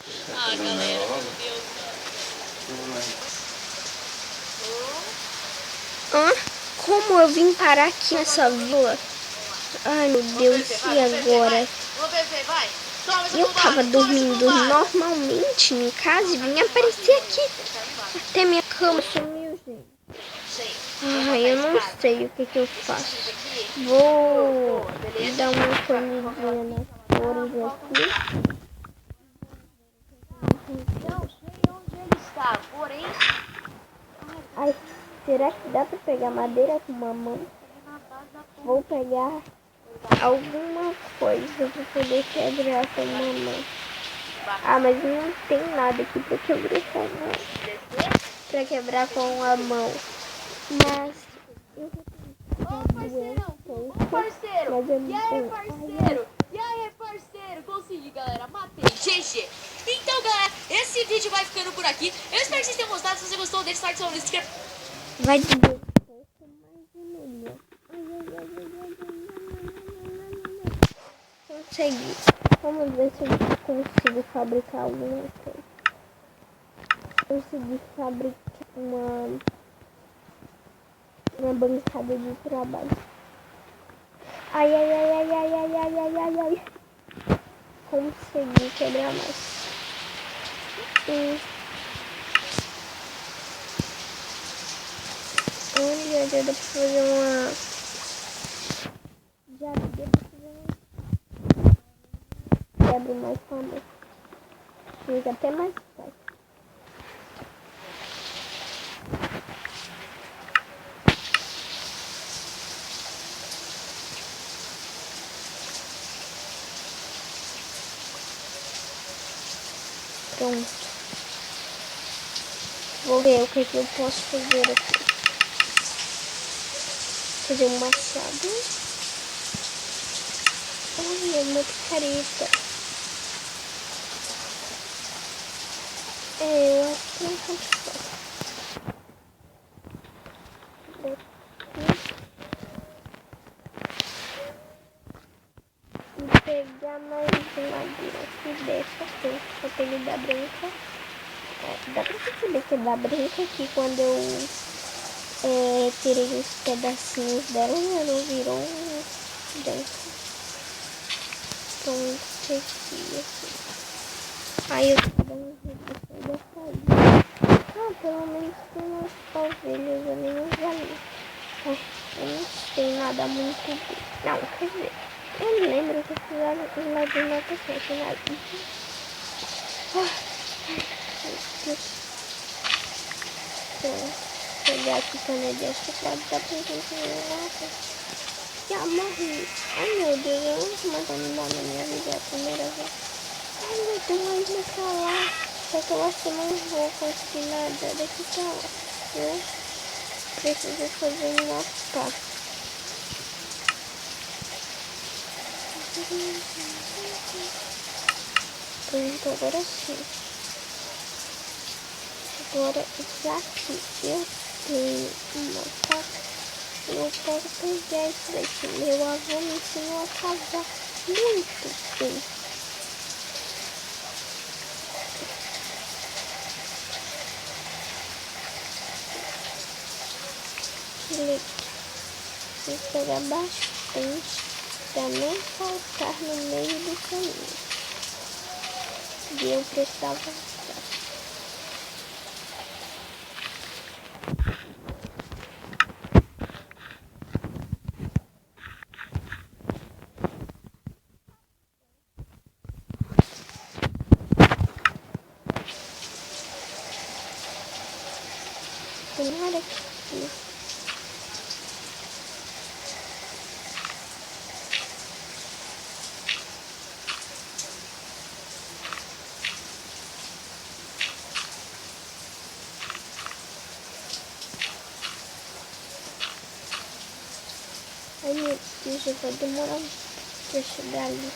Ah, galera, meu Deus. Como eu vim parar aqui nessa vila? Ai, meu Deus, e agora? Eu tava dormindo normalmente em casa e vim aparecer aqui. Até minha cama sumiu, gente. Ai, eu não sei o que eu faço. Vou dar uma corridinha nas flores aqui. Não sei onde ele está, porém... Ai, será que dá pra pegar madeira com uma mão? Vou pegar alguma coisa pra poder quebrar com uma mão. Ah, mas não tem nada aqui pra quebrar com a mão. Pra quebrar com a mão. Mas eu Ô, parceirão, ô, parceiro. mas eu E não aí, tenho. parceiro? E aí, parceiro? Consegui, galera. Matei. GG. Então, galera, esse vídeo vai ficando por aqui. Eu espero que vocês tenham gostado. Se você gostou, deixa o like, se inscreva. Vai de Deus. Consegui. Vamos ver se eu consigo fabricar alguma coisa. Consegui fabricar uma bancada de trabalho. Ai, ai, ai, ai, ai, ai, ai, ai, ai, ai. Consegui quebrar mais. Onde dá pra fazer uma... Já deu pra fazer uma... Quebra mais com a mão. Fica até mais fácil. Pronto. Vou ver o que eu posso fazer aqui. Fazer um machado. Olha, uma picareta. Eu acho que não consigo. E pegar mais madeira aqui dessa aqui. Só peguei da branca. Dá pra perceber que é da branca aqui quando eu tirei os pedacinhos dela, não virou branco. Então isso aqui, assim. Aí eu tô dando uma redução da saída. Ah, pelo menos tem umas ovelhas ali nos galinhos. Eu não sei nada muito bem. Não, quer dizer, eu me lembro que eu fiz lá de natação, que nada. Vou pegar aqui cana de açúcar, dá pra gente ver. Já morri. Ai meu Deus, eu nunca mais vou me dar na minha vida, é a primeira vez. Ai meu Deus, mas me calar. Só que eu acho que eu não vou conseguir nada daqui pra lá. Eu preciso fazer uma pá. Pronto, agora sim. Agora já que eu tenho uma faca, eu posso pegar isso daqui. Meu avô me ensinou a cavar muito bem. Vou pegar bastante para não faltar no meio do caminho. E eu precisava tomara que ai meu Deus, eu vou demorar pra chegar ali.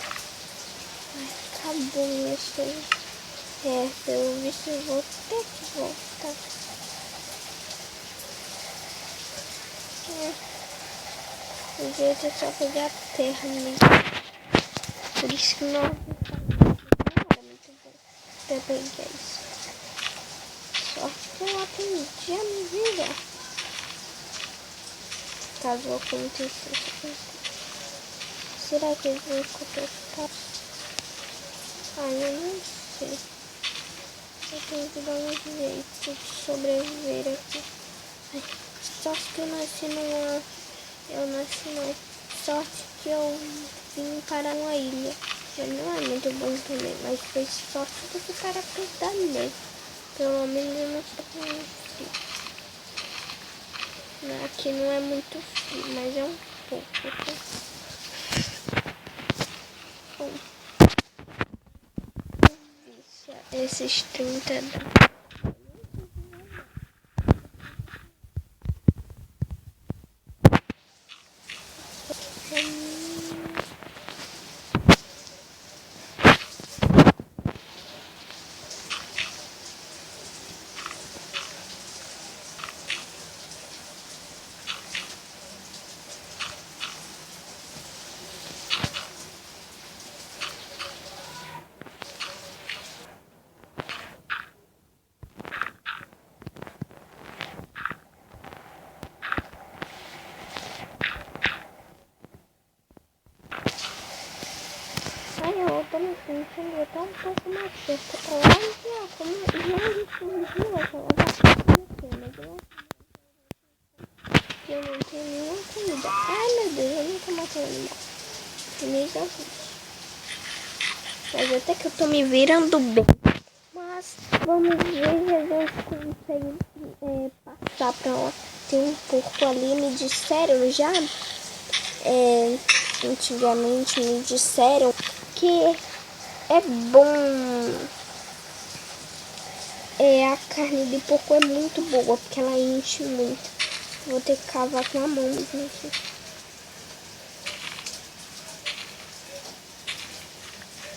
Ai, acabou minha cheia. Pelo visto eu vou ter que voltar. O jeito é só pegar a terra mesmo. Por isso que não era muito bom. Pra ia pegar isso. Só que eu aprendi a me virar. Caso acontecesse. Será que eles vão contestar? Eu não sei. Eu tenho que dar um jeito de sobreviver aqui. Sorte que eu nasci numa... Eu nasci numa... Sorte que eu vim para uma ilha. Mas não é muito bom também. Mas foi sorte do que para perto da neve. Pelo menos eu não estou com frio. Aqui não é muito frio, mas é um pouco. Bom, esses 30 dá. Eu tô me sentindo até um pouco mais perto. Olha como eu fugiu aquela vaca, mas eu não tenho nenhuma comida. Ai meu Deus, eu nunca matei animal. Mas até que eu tô me virando bem. Mas vamos ver se a gente consegue passar pra lá. Tem um porco ali, me disseram já. Antigamente me disseram que é bom. A carne de porco é muito boa, porque ela enche muito. Vou ter que cavar com a mão, gente.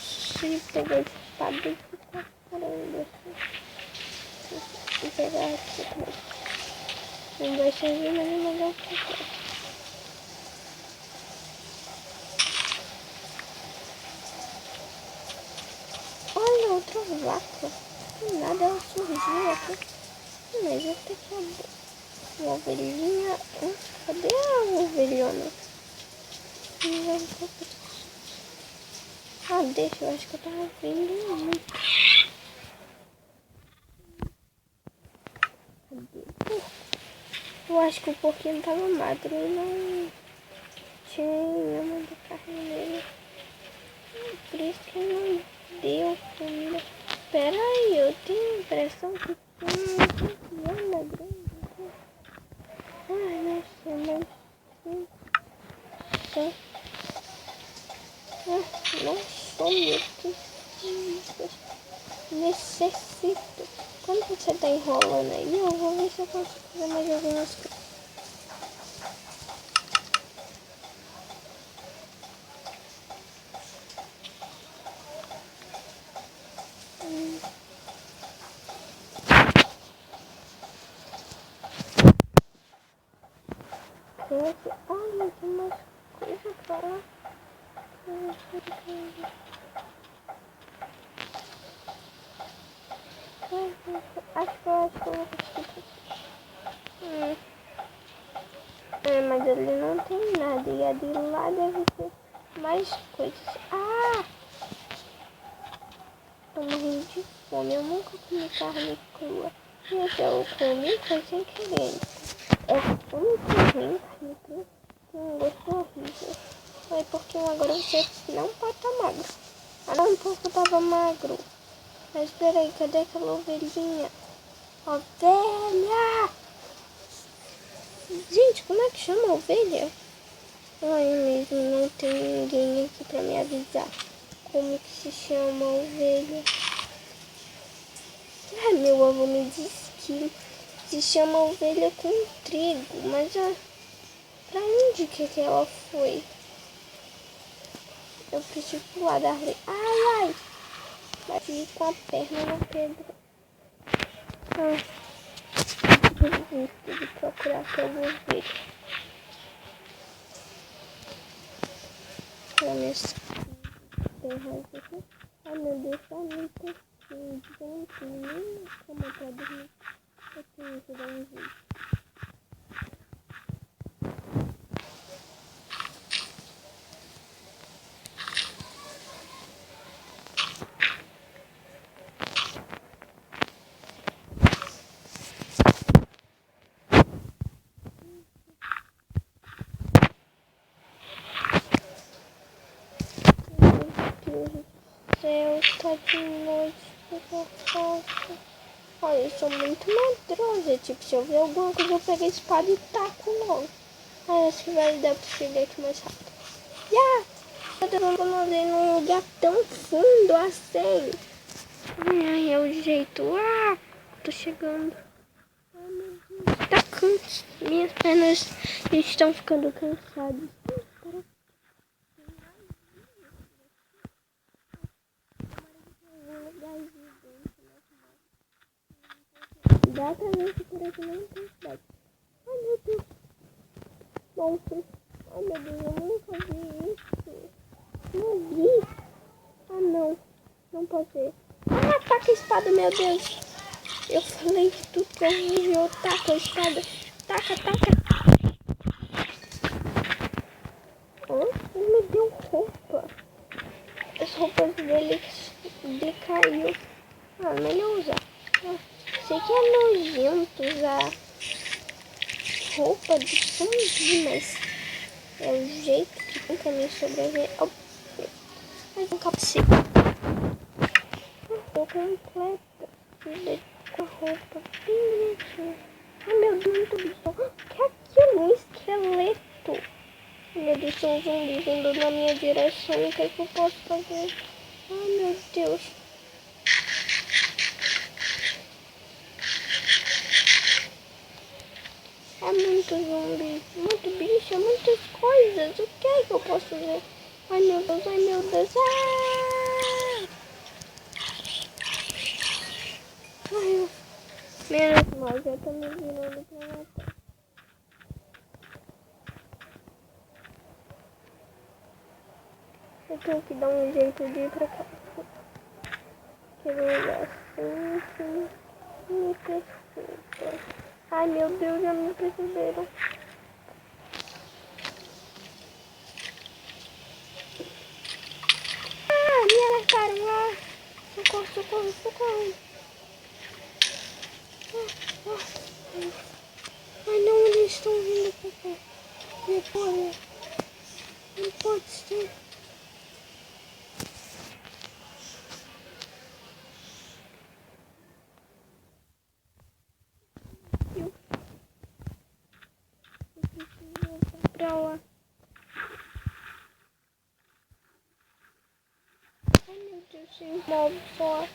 Se pegar esse espada e ficar caramba. Vou pegar aqui também. Não vai servir, mas é melhor que eu quero. Olha, outra vaca. Do nada ela surgiu aqui. Mas eu tenho que abrir. Uma ovelhinha. Cadê a ovelhona? Deixa, eu acho que eu tava vendo muito. Cadê? Eu acho que o porquinho tava magro e não tinha muita carne nele. Por isso que não deu comida. Pera aí, eu tenho a impressão que tem uma grama grande. Ai, não sei, mas... Não sou muito. Necessito. Quando você tá enrolando aí, eu vou ver se eu consigo fazer mais algumas coisas. Olha, tem umas coisas pra lá. Acho que eu vou conseguir. Mas ali não tem nada. E a de lá deve ter mais coisas. Tô morrendo de fome. Eu nunca comi carne crua. E até eu comi foi sem querer. É muito ruim carne crua. Tem um gosto horrível. Foi porque agora você não pode estar magro. Agora um pouco tava magro. Mas peraí, cadê aquela ovelhinha? Ovelha! Gente, como é que chama a ovelha? Ai, mesmo, não tem ninguém aqui pra me avisar como que se chama a ovelha. Meu avô me disse que se chama ovelha com trigo, mas pra onde que ela foi? Eu preciso pular da árvore. Ai! Bati com a perna na pedra. Desisto de procurar pela ovelha. Pra minhas terras aqui. Ai meu Deus, tá muito gente, eu não tenho nem cama pra dormir. Eu tenho que dar um jeito. Meu Deus do céu, tá de noite, o que eu faço? Olha, eu sou muito medrosa, tipo, se eu ver alguma coisa eu pego a espada e taco logo. Aí acho que vai dar pra chegar aqui mais rápido. Já! Eu tô andando num lugar tão fundo assim. Ai, é o jeito. Ah, tô chegando. Ai, meu Deus, tá canso. Minhas pernas estão ficando cansadas. Dá pra ver que por aqui não tem cidade. Ai, meu Deus. Monstro. Ai, meu Deus, eu nunca vi isso. Não vi. Ah, não. Não pode ser. Ah, taca a espada, meu Deus. Eu falei que tudo que eu vi, eu taco a espada. Taca, taca. Oh, ele me deu roupa. As roupas dele caiu. Ah, melhor usar. Ah, sei que é nojento usar roupa de zumbi, mas é o jeito que tem pra mim sobreviver. Oh, mais um capacete. Tô completa. Com a roupa bem bonitinha. Ai, meu Deus, muito bicho. Que é aquilo? Um esqueleto. Meu Deus, são zumbis vindo na minha direção. O que é que eu posso fazer? Ai, meu Deus. É muito zumbi, muito bicho, muitas coisas. O que é que eu posso fazer? Ai, meu Deus, ai, meu Deus. Ah! Ai, menos mal, já tá me virando pra matar. Eu tenho que dar um jeito de ir pra cá. Quero olhar assim, me perceba. Ai, meu Deus, já me perceberam. Ah, me alertaram lá. Socorro, socorro, socorro. Ai, não, eles estão vindo pra cá. Não pode. Não pode ser. Eu preciso voltar pra lá. Ai, meu Deus, tem um mob só.